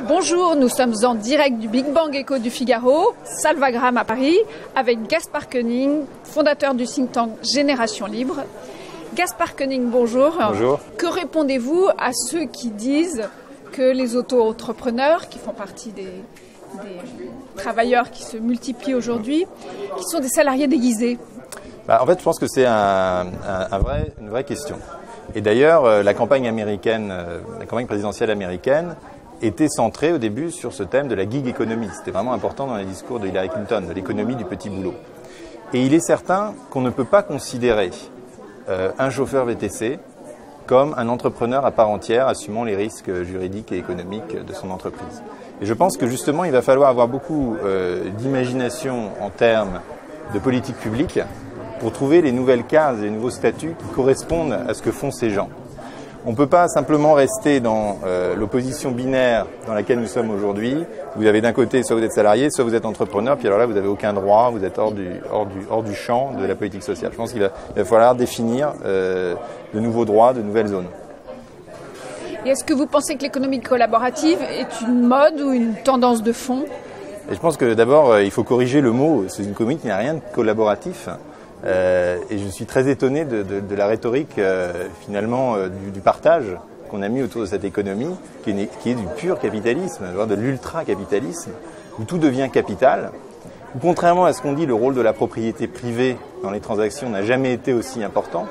Bonjour, nous sommes en direct du Big Bang Echo du Figaro, Salvagram à Paris, avec Gaspard Koenig, fondateur du think tank Génération Libre. Gaspard Koenig, bonjour. Bonjour. Que répondez-vous à ceux qui disent que les auto-entrepreneurs, qui font partie des travailleurs qui se multiplient aujourd'hui, qui sont des salariés déguisés? En fait, je pense que c'est une vraie question. Et d'ailleurs, la campagne présidentielle américaine était centrée au début sur ce thème de la gig economy. C'était vraiment important dans les discours de Hillary Clinton, de l'économie du petit boulot. Et il est certain qu'on ne peut pas considérer un chauffeur VTC comme un entrepreneur à part entière assumant les risques juridiques et économiques de son entreprise. Et je pense que justement, il va falloir avoir beaucoup d'imagination en termes de politique publique pour trouver les nouvelles cases et les nouveaux statuts qui correspondent à ce que font ces gens. On ne peut pas simplement rester dans l'opposition binaire dans laquelle nous sommes aujourd'hui. Vous avez d'un côté, soit vous êtes salarié, soit vous êtes entrepreneur, puis alors là, vous n'avez aucun droit, vous êtes hors du champ de la politique sociale. Je pense qu'il va falloir définir de nouveaux droits, de nouvelles zones. Et est-ce que vous pensez que l'économie collaborative est une mode ou une tendance de fond? Et je pense que d'abord, il faut corriger le mot. C'est une économie qui n'a rien de collaboratif. Et je suis très étonné de la rhétorique finalement du partage qu'on a mis autour de cette économie qui est du pur capitalisme, de l'ultra-capitalisme, où tout devient capital, où contrairement à ce qu'on dit, le rôle de la propriété privée dans les transactions n'a jamais été aussi important.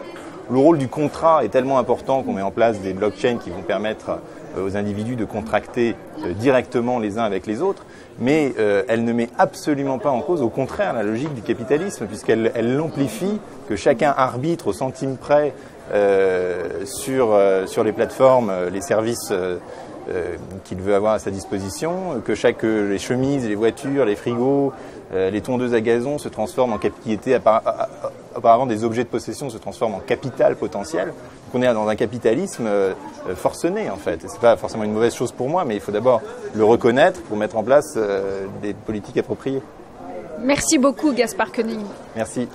Le rôle du contrat est tellement important qu'on met en place des blockchains qui vont permettre aux individus de contracter directement les uns avec les autres, mais elle ne met absolument pas en cause, au contraire, la logique du capitalisme, puisqu'elle l'amplifie, que chacun arbitre au centime près sur les plateformes, les services qu'il veut avoir à sa disposition, que les chemises, les voitures, les frigos, les tondeuses à gazon se transforment en capitalité, auparavant des objets de possession se transforment en capital potentiel. Donc on est dans un capitalisme forcené en fait. C'est pas forcément une mauvaise chose pour moi, mais il faut d'abord le reconnaître pour mettre en place des politiques appropriées. Merci beaucoup Gaspard Koenig. Merci.